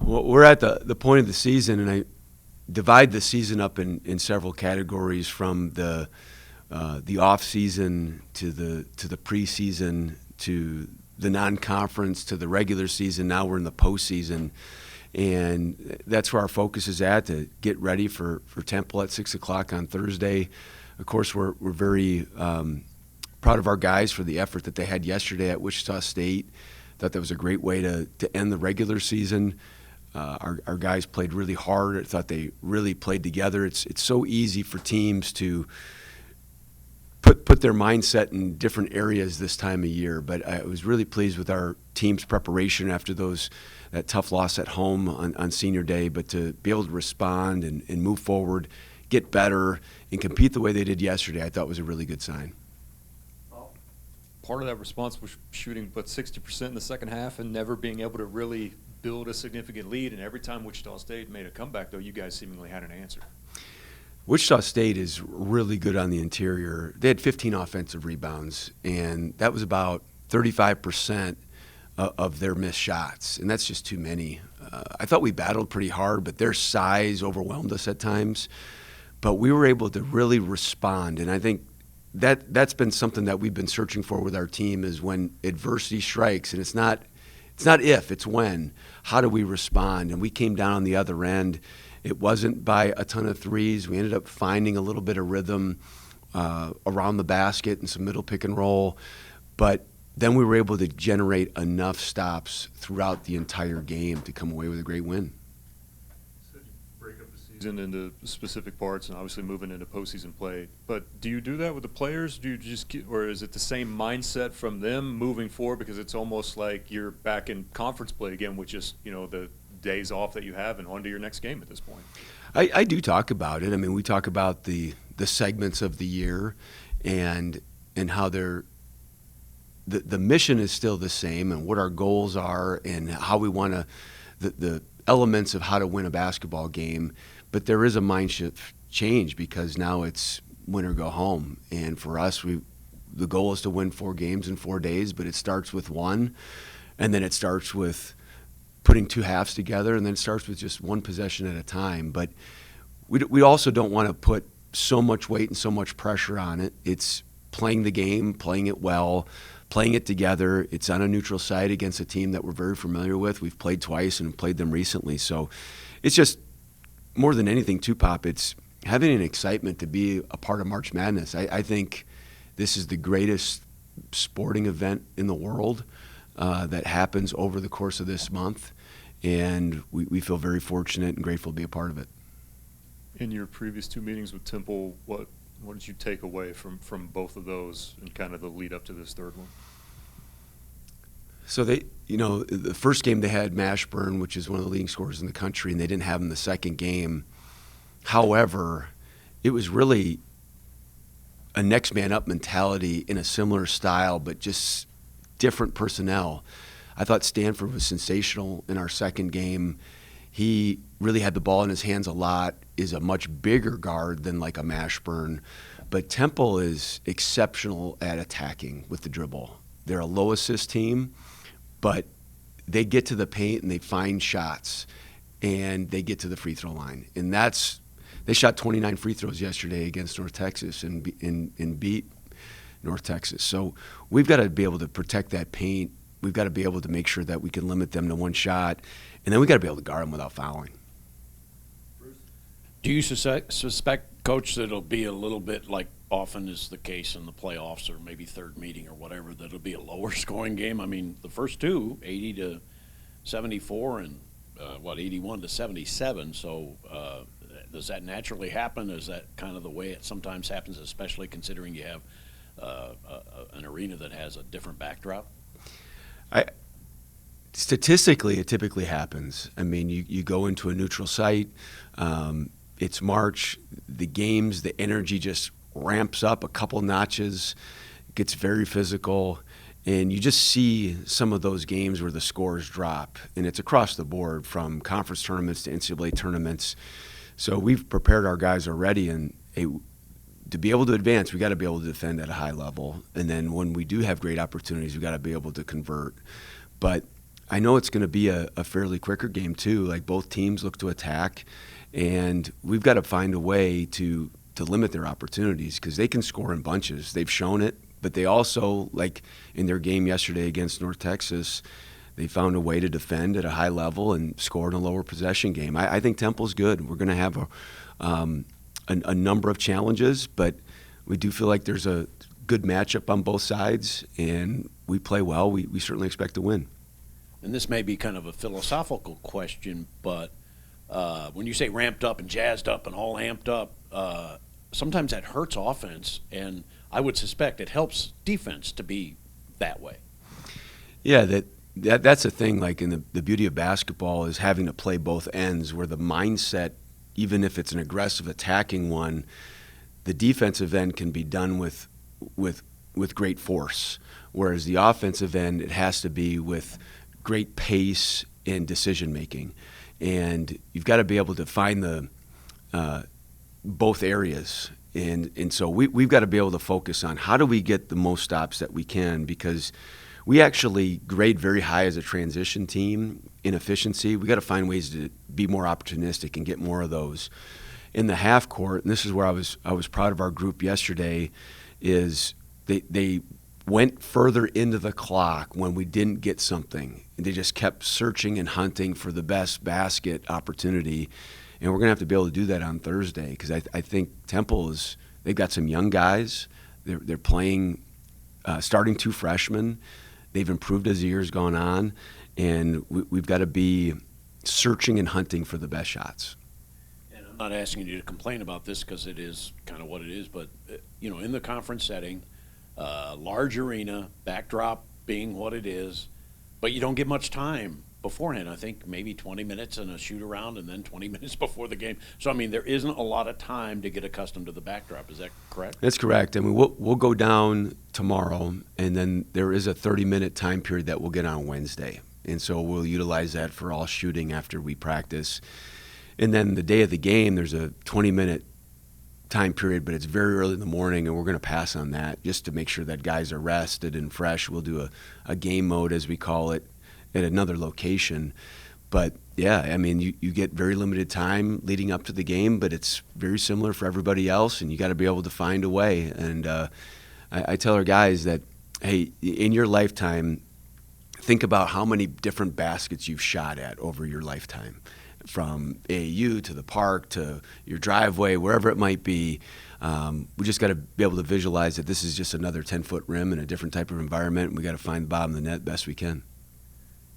Well, we're at the point of the season, and I divide the season up in several categories, from the off season to the preseason to the non-conference to the regular season. Now we're in the postseason, and that's where our focus is at, to get ready for Temple at 6 o'clock on Thursday. Of course, we're very proud of our guys for the effort that they had yesterday at Wichita State. Thought that was a great way to end the regular season. Our guys played really hard. I thought they really played together. It's so easy for teams to put their mindset in different areas this time of year. But I was really pleased with our team's preparation after that tough loss at home on Senior Day. But to be able to respond and move forward, get better, and compete the way they did yesterday, I thought was a really good sign. Part of that response was shooting 60% in the second half and never being able to really build a significant lead. And every time Wichita State made a comeback, though, you guys seemingly had an answer. Wichita State is really good on the interior. They had 15 offensive rebounds, and that was about 35% of their missed shots, and that's just too many. I thought we battled pretty hard, but their size overwhelmed us at times. But we were able to really respond, and I think that's been something that we've been searching for with our team, is when adversity strikes, and it's not if, it's when. How do we respond? And we came down on the other end. It wasn't by a ton of threes. We ended up finding a little bit of rhythm around the basket and some middle pick and roll. But then we were able to generate enough stops throughout the entire game to come away with a great win. Into specific parts and obviously moving into postseason play. But do you do that with the players? Do you just or is it the same mindset from them moving forward? Because it's almost like you're back in conference play again, with just the days off that you have and on to your next game at this point. I do talk about it. I mean, we talk about the segments of the year and how the mission is still the same, and what our goals are, and how we want to the elements of how to win a basketball game. But there is a mind shift change, because now it's win or go home. And for us, the goal is to win 4 games in 4 days, but it starts with one, and then it starts with putting 2 halves together, and then it starts with just one possession at a time. But we also don't want to put so much weight and so much pressure on it. It's playing the game, playing it well, playing it together. It's on a neutral site against a team that we're very familiar with. We've played twice and played them recently. So it's just, more than anything, too, Pop, it's having an excitement to be a part of March Madness. I think this is the greatest sporting event in the world that happens over the course of this month, and we feel very fortunate and grateful to be a part of it. In your previous 2 meetings with Temple, what did you take away from both of those and kind of the lead up to this third one? So the first game they had Mashburn, which is one of the leading scorers in the country, and they didn't have him the second game. However, it was really a next man up mentality in a similar style, but just different personnel. I thought Stanford was sensational in our second game. He really had the ball in his hands a lot, is a much bigger guard than like a Mashburn. But Temple is exceptional at attacking with the dribble. They're a low assist team, but they get to the paint and they find shots, and they get to the free throw line. And they shot 29 free throws yesterday against North Texas and beat North Texas. So we've got to be able to protect that paint. We've got to be able to make sure that we can limit them to one shot, and then we've got to be able to guard them without fouling. Do you suspect, Coach, that it'll be a little bit like often is the case in the playoffs, or maybe third meeting or whatever, that it'll be a lower scoring game? I mean, the first 2, 80-74 and 81-77. So does that naturally happen? Is that kind of the way it sometimes happens, especially considering you have an arena that has a different backdrop? Statistically, it typically happens. I mean, you go into a neutral site. It's March. The games, the energy just ramps up a couple notches, gets very physical, and you just see some of those games where the scores drop, and it's across the board from conference tournaments to NCAA tournaments. So we've prepared our guys already, and to be able to advance, we got to be able to defend at a high level, and then when we do have great opportunities, we got to be able to convert. But I know it's going to be a fairly quicker game too. Like both teams look to attack, and we've got to find a way to limit their opportunities because they can score in bunches. They've shown it, but they also, like in their game yesterday against North Texas, they found a way to defend at a high level and score in a lower possession game. I think Temple's good. We're going to have a number of challenges, but we do feel like there's a good matchup on both sides, and we play well. We certainly expect to win. And this may be kind of a philosophical question, but when you say ramped up and jazzed up and all amped up, sometimes that hurts offense, and I would suspect it helps defense to be that way. Yeah, that's the thing. Like in the beauty of basketball is having to play both ends, where the mindset, even if it's an aggressive attacking one, the defensive end can be done with great force, whereas the offensive end, it has to be with great pace and decision making, and you've got to be able to find the both areas, and so we've got to be able to focus on how do we get the most stops that we can, because we actually grade very high as a transition team in efficiency. We got to find ways to be more opportunistic and get more of those in the half court. And this is where I was proud of our group yesterday, is they went further into the clock when we didn't get something. And they just kept searching and hunting for the best basket opportunity. And we're going to have to be able to do that on Thursday, because I think Temple they've got some young guys. They're playing, starting 2 freshmen. They've improved as the year's gone on. And we've got to be searching and hunting for the best shots. And I'm not asking you to complain about this because it is kind of what it is, but, in the conference setting, large arena, backdrop being what it is, but you don't get much time beforehand. I think maybe 20 minutes in a shoot around and then 20 minutes before the game. So, I mean, there isn't a lot of time to get accustomed to the backdrop. Is that correct? That's correct. I mean, we'll go down tomorrow, and then there is a 30-minute time period that we'll get on Wednesday. And so we'll utilize that for all shooting after we practice. And then the day of the game, there's a 20-minute time period, but it's very early in the morning, and we're going to pass on that just to make sure that guys are rested and fresh. We'll do a game mode, as we call it, at another location. But yeah, I mean, you get very limited time leading up to the game, but it's very similar for everybody else, and you got to be able to find a way. And I tell our guys that, hey, in your lifetime, think about how many different baskets you've shot at over your lifetime, from AAU to the park to your driveway, wherever it might be. We just got to be able to visualize that this is just another 10-foot rim in a different type of environment, and we got to find the bottom of the net best we can.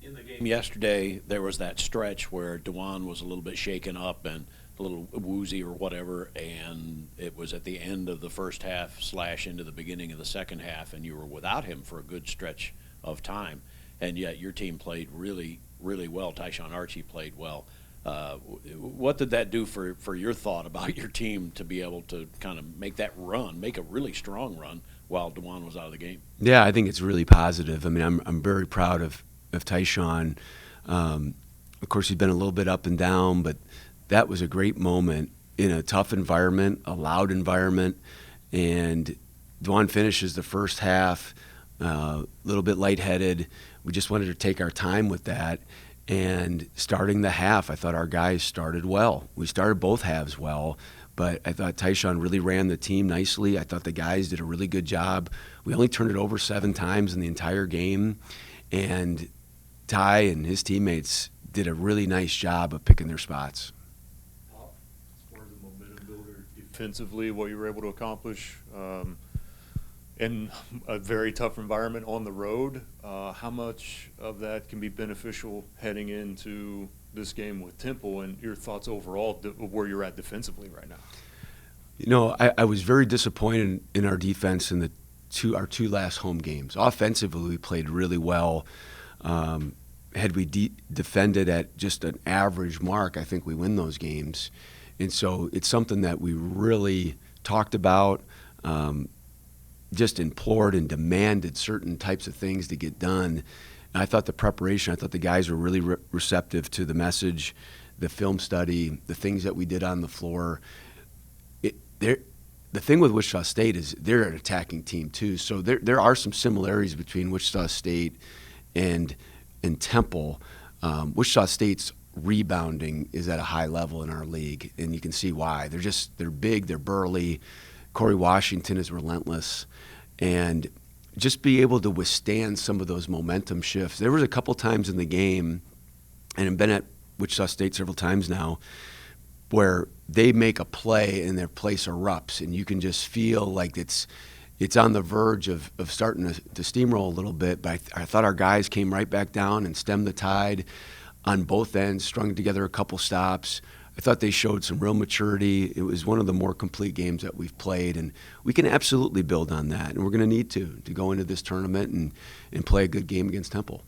In the game yesterday, there was that stretch where DeJuan was a little bit shaken up and a little woozy or whatever, and it was at the end of the first half / into the beginning of the second half, and you were without him for a good stretch of time, and yet your team played really, really well. Tyshawn Archie played well. What did that do for your thought about your team to be able to kind of make that run, make a really strong run while DeJuan was out of the game? Yeah, I think it's really positive. I mean, I'm very proud of Tyshawn. Of course, he's been a little bit up and down, but that was a great moment in a tough environment, a loud environment, and DeJuan finishes the first half a little bit lightheaded. We just wanted to take our time with that. And starting the half, I thought our guys started well. We started both halves well, but I thought Tyshawn really ran the team nicely. I thought the guys did a really good job. We only turned it over 7 times in the entire game, and Ty and his teammates did a really nice job of picking their spots. As far as the momentum builder defensively, what you were able to accomplish in a very tough environment on the road, how much of that can be beneficial heading into this game with Temple, and your thoughts overall of where you're at defensively right now? You know, I was very disappointed in our defense in our 2 last home games. Offensively, we played really well. Had we defended at just an average mark, I think we win those games. And so it's something that we really talked about, just implored and demanded certain types of things to get done. And I thought the preparation, I thought the guys were really receptive to the message, the film study, the things that we did on the floor. The thing with Wichita State is they're an attacking team too. So there are some similarities between Wichita State and and Temple, Wichita State's rebounding is at a high level in our league, and you can see why. They're big, they're burly. Corey Washington is relentless, and just be able to withstand some of those momentum shifts. There was a couple times in the game, and I've been at Wichita State several times now, where they make a play and their place erupts, and you can just feel like it's on the verge of starting to steamroll a little bit. But I thought our guys came right back down and stemmed the tide on both ends, strung together a couple stops. I thought they showed some real maturity. It was one of the more complete games that we've played, and we can absolutely build on that. And we're going to need to go into this tournament and play a good game against Temple.